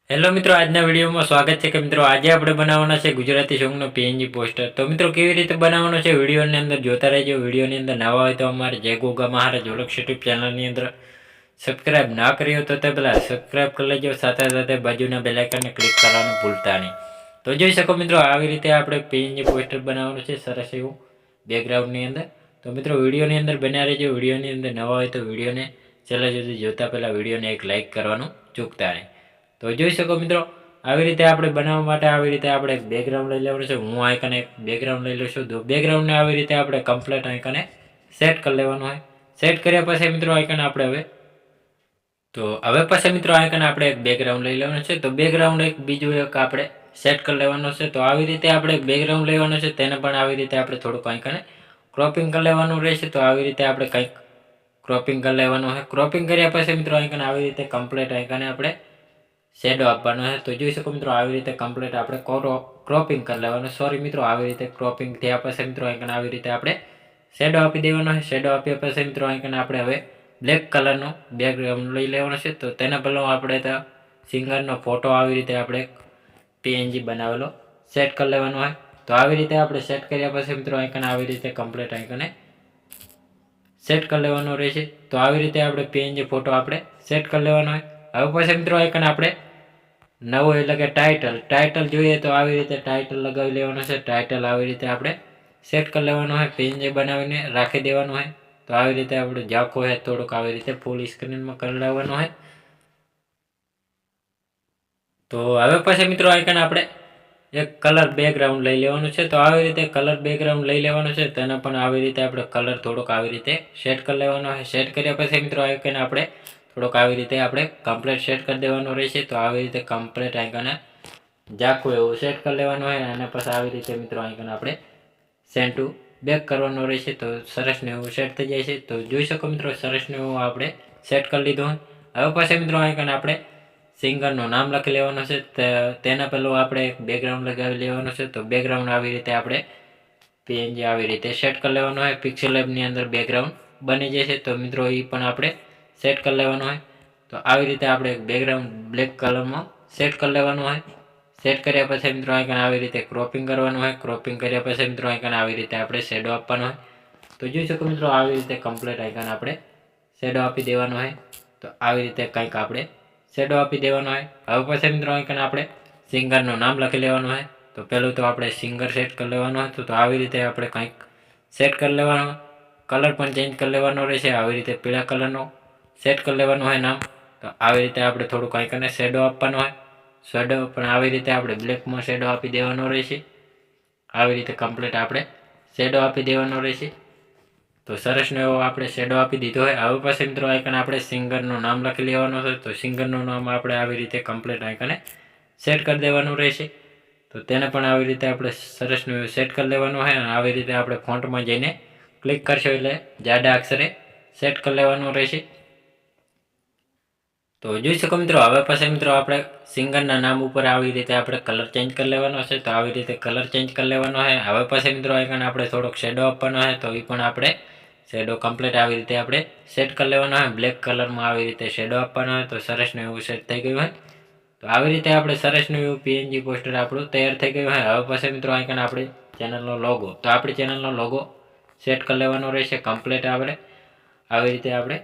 Hello મિત્રો, આજના વિડીયોમાં સ્વાગત છે કે મિત્રો આજે આપણે બનાવવાના છે ગુજરાતી સોંગનો પીએનજી પોસ્ટર। તો મિત્રો કેવી રીતે બનાવવાનો છે વિડીયોની અંદર જોતા રહેજો। વિડીયોની અંદર નવા હોય તો અમારે જય ગોગા મહારાજ ઓળખ યુટ્યુબ ચેનલની અંદર સબસ્ક્રાઇબ ના કર્યો તો તે પહેલાં સબસ્ક્રાઇબ કરી લેજો, સાથે સાથે બાજુના બેલ આઇકનને ક્લિક કરવાનું ભૂલતા નહીં। તો જોઈ શકો મિત્રો, આવી રીતે આપણે પીએનજી પોસ્ટર બનાવવાનું છે સરસ એવું બેકગ્રાઉન્ડની અંદર। તો મિત્રો વિડીયોની અંદર બન્યા રહેજો। વિડીયોની અંદર નવા હોય તો વિડીયોને છેલ્લા સુધી જોતા પહેલાં વિડીયોને એક લાઇક કરવાનું ચૂકતા નહીં। તો જોઈ શકો મિત્રો, આવી રીતે આપણે બનાવવા માટે આવી રીતે આપણે એક બેકગ્રાઉન્ડ લઈ લેવાનું છે। હું આઈકન એક બેકગ્રાઉન્ડ લઈ લઉં છું। તો બેકગ્રાઉન્ડને આવી રીતે આપણે કમ્પ્લીટ આઈકને સેટ કરી લેવાનું હોય। સેટ કર્યા પછી મિત્રો આઈકન આપણે હવે પછી મિત્રો આઈકન આપણે એક બેકગ્રાઉન્ડ લઈ લેવાનું છે। તો બેકગ્રાઉન્ડ એક બીજું એક આપણે સેટ કરી લેવાનું છે। તો આવી રીતે આપણે એક બેકગ્રાઉન્ડ લેવાનું છે, તેને પણ આવી રીતે આપણે થોડુંક આઈકને ક્રોપિંગ કરી લેવાનું રહેશે। તો આવી રીતે આપણે કંઈક ક્રોપિંગ કરી લેવાનું હોય। ક્રોપિંગ કર્યા પછી મિત્રો આઈકન આવી રીતે કમ્પ્લીટ આઈકને આપણે શેડો આપવાનો છે। તો જોઈ શકો મિત્રો, આવી રીતે કમ્પ્લીટ આપણે ક્રોપિંગ કરી લેવાનું। સોરી મિત્રો, આવી રીતે ક્રોપિંગ થયા પછી મિત્રો આઈકન આવી રીતે આપણે શેડો આપી દેવાનો છે। શેડો આપ્યા પછી મિત્રો આઈકન આપણે હવે બ્લેક કલરનો બેકગ્રાઉન્ડ લઈ લેવાનો છે। તો તેના પહેલાં આપણે તો સિંગરનો ફોટો આવી રીતે આપણે પીએનજી બનાવેલો સેટ કરી લેવાનો હોય। તો આવી રીતે આપણે સેટ કર્યા પછી મિત્રો આઈકન આવી રીતે કમ્પ્લીટ આઈકને સેટ કરી લેવાનો રહેશે। તો આવી રીતે આપણે પીએનજી ફોટો આપણે સેટ કરી લેવાનો હોય। હવે પછી મિત્રો આઈકન આપણે નવો એટલે કે ટાઇટલ જોઈએ તો આવી રીતે ટાઇટલ લગાવી લેવાનું છે। ટાઇટલ આવી રીતે આપણે સેટ કરી લેવાનું હોય, પીએનજી બનાવીને રાખી દેવાનું હોય। તો આવી રીતે આપણે ઝાંખો હોય થોડુંક આવી રીતે ફૂલ સ્ક્રીનમાં કરી લેવાનું હોય। તો હવે પછી મિત્રો આઈકન આપણે એક કલર બેકગ્રાઉન્ડ લઈ લેવાનું છે। તો આવી રીતે કલર બેકગ્રાઉન્ડ લઈ લેવાનું છે, તેને પણ આવી રીતે આપણે કલર થોડોક આવી રીતે સેટ કરી લેવાનો હોય। સેટ કર્યા પછી મિત્રો આઈકન આપણે થોડોક આવી રીતે આપણે કમ્પ્લીટ સેટ કરી દેવાનું રહેશે। તો આવી રીતે કમ્પ્લીટ આઈકને ઝાંખું એવું સેટ કરી લેવાનું હોય અને પછી આવી રીતે મિત્રો આઈકન આપણે સેન્ડ ટુ બેક કરવાનું રહેશે। તો સરસને એવું સેટ થઈ જાય છે। તો જોઈ શકો મિત્રો, સરસને એવું આપણે સેટ કરી લીધું હોય। હવે પછી મિત્રો આઈકન આપણે સિંગરનું નામ લખી લેવાનું છે। તેના પહેલું આપણે એક બેકગ્રાઉન્ડ લગાવી લેવાનું છે। તો બેકગ્રાઉન્ડ આવી રીતે આપણે પીએનજી આવી રીતે સેટ કરી લેવાનું હોય। પિક્સેલ લેબની અંદર બેકગ્રાઉન્ડ બની જશે। તો મિત્રો એ પણ આપણે સેટ કરી લેવાનું હોય। તો આવી રીતે આપણે બેકગ્રાઉન્ડ બ્લેક કલરમાં સેટ કરી લેવાનું હોય। સેટ કર્યા પછી મિત્રો આઈકન આવી રીતે ક્રોપિંગ કરવાનું હોય। ક્રોપિંગ કર્યા પછી મિત્રો આઈકન આવી રીતે આપણે શેડો આપવાનો હોય। તો જોઈ શકો મિત્રો, આવી રીતે કમ્પ્લીટ આઈકન આપણે શેડો આપી દેવાનો હોય। તો આવી રીતે કંઈક આપણે શેડો આપી દેવાનો હોય। હવે પછી મિત્રો આઈકન આપણે સિંગરનું નામ લખી લેવાનું હોય। તો પહેલું તો આપણે સિંગર સેટ કરી લેવાનું હોય। તો આવી રીતે આપણે કંઈક સેટ કરી લેવાનું, કલર પણ ચેન્જ કરી લેવાનો રહેશે। આવી રીતે પીળા કલરનો સેટ કરી લેવાનું હોય નામ। તો આવી રીતે આપણે થોડુંક આઈકને શેડો આપવાનો હોય। શેડો પણ આવી રીતે આપણે બ્લેકમાં શેડો આપી દેવાનો રહેશે। આવી રીતે કમ્પ્લીટ આપણે શેડો આપી દેવાનો રહેશે। તો સરસનો એવો આપણે શેડો આપી દીધો હોય। હવે પછી મિત્રો આઈકન આપણે સિંગરનું નામ લખી લેવાનું છે। તો સિંગરનું નામ આપણે આવી રીતે કમ્પ્લીટ આઈકને સેટ કરી દેવાનું રહેશે। તો તેને પણ આવી રીતે આપણે સરસનું એવું સેટ કરી લેવાનું હોય અને આવી રીતે આપણે ફોન્ટમાં જઈને ક્લિક કરશો એટલે જાડા અક્ષરે સેટ કરી લેવાનું રહેશે। તો જોઈ શકો મિત્રો, હવે પછી મિત્રો આપણે સિંગરના નામ ઉપર આવી રીતે આપણે કલર ચેન્જ કરી લેવાનો છે। તો આવી રીતે કલર ચેન્જ કરી લેવાનો હોય। હવે પછી મિત્રો આઈકન આપણે થોડોક શેડો આપવાનો હોય। તો એ પણ આપણે શેડો કમ્પ્લીટ આવી રીતે આપણે સેટ કરી લેવાનો હોય। બ્લેક કલરમાં આવી રીતે શેડો આપવાનો હોય। તો સરસનું એવું સેટ થઈ ગયું હોય। તો આવી રીતે આપણે સરસનું એવું પીએનજી પોસ્ટર આપણું તૈયાર થઈ ગયું હોય। હવે પછી મિત્રો આઈકન આપણી ચેનલનો લોગો, તો આપણી ચેનલનો લોગો સેટ કરી લેવાનો રહેશે કમ્પ્લીટ આપણે આવી રીતે આપણે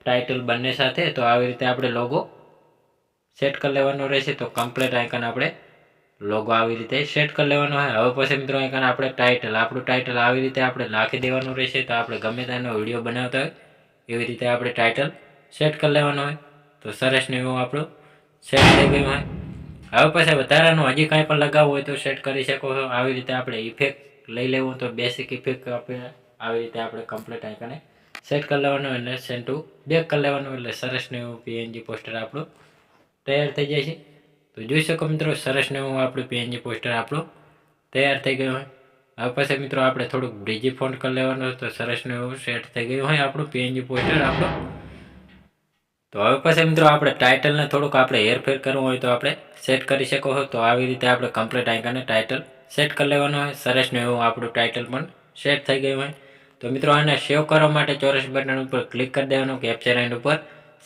ટાઇટલ બંને સાથે। તો આવી રીતે આપણે લોગો સેટ કરી લેવાનો રહેશે। તો કમ્પ્લીટ આઈકન આપણે લોગો આવી રીતે સેટ કરી લેવાનો હોય। હવે પછી મિત્રો આઈકન આપણે આપણું ટાઇટલ આવી રીતે આપણે નાખી દેવાનું રહેશે। તો આપણે ગમે તેનો વિડીયો બનાવતા હોય એવી રીતે આપણે ટાઇટલ સેટ કરી લેવાનું હોય। તો સરસને એવું આપણું સેટ થઈ ગયું હોય। હવે પછી વધારાનું હજી કાંઈ પણ લગાવવું હોય તો સેટ કરી શકો છો। આવી રીતે આપણે ઇફેક્ટ લઈ લેવું તો બેસિક ઇફેક્ટ આપણે આવી રીતે આપણે કમ્પ્લીટ આઈકને સેટ કરી લેવાનું અને સેન્ડ ટુ બેક કરી લેવાનું એટલે સરસને એવું પીએનજી પોસ્ટર આપણું તૈયાર થઈ જાય છે। તો જોઈ શકો મિત્રો, સરસને એવું આપણું પીએનજી પોસ્ટર આપણું તૈયાર થઈ ગયું હોય। હવે પછી મિત્રો આપણે થોડુંક બ્રીજી ફોન્ટ કરી લેવાનું હોય। તો સરસને એવું સેટ થઈ ગયું હોય આપણું પીએનજી પોસ્ટર આપણું। તો હવે પછી મિત્રો આપણે ટાઇટલને થોડુંક આપણે હેરફેર કરવું હોય તો આપણે સેટ કરી શકો છો। તો આવી રીતે આપણે કમ્પ્લીટ આઈકને ટાઇટલ સેટ કરી લેવાનું હોય। સરસને એવું આપણું ટાઇટલ પણ સેટ થઈ ગયું હોય। તો મિત્રો આને સેવ કરવા માટે ચોરસ બટન ઉપર ક્લિક કરી દેવાનું, કેપ્ચર એન્ડ ઉપર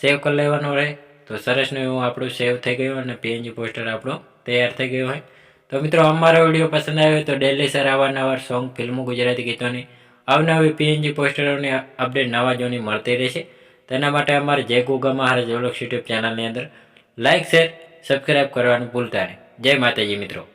સેવ કરી લેવાનું રહે। તો સરસનું એવું આપણું સેવ થઈ ગયું અને પીએનજી પોસ્ટર આપણું તૈયાર થઈ ગયું હોય. તો મિત્રો અમારો વિડીયો પસંદ આવ્યો તો ડેલી સર અવારનવાર સોંગ, ફિલ્મો, ગુજરાતી ગીતોની અવનવી પીએનજી પોસ્ટરોની અપડેટ નવા જોની મળતી રહેશે. તેના માટે અમારે જય ગોગા મહારાજ વ્લોગ્સ યુટ્યુબ ચેનલની અંદર લાઇક, શેર, સબસ્ક્રાઈબ કરવાનું ભૂલતા નહીં. જય માતાજી મિત્રો.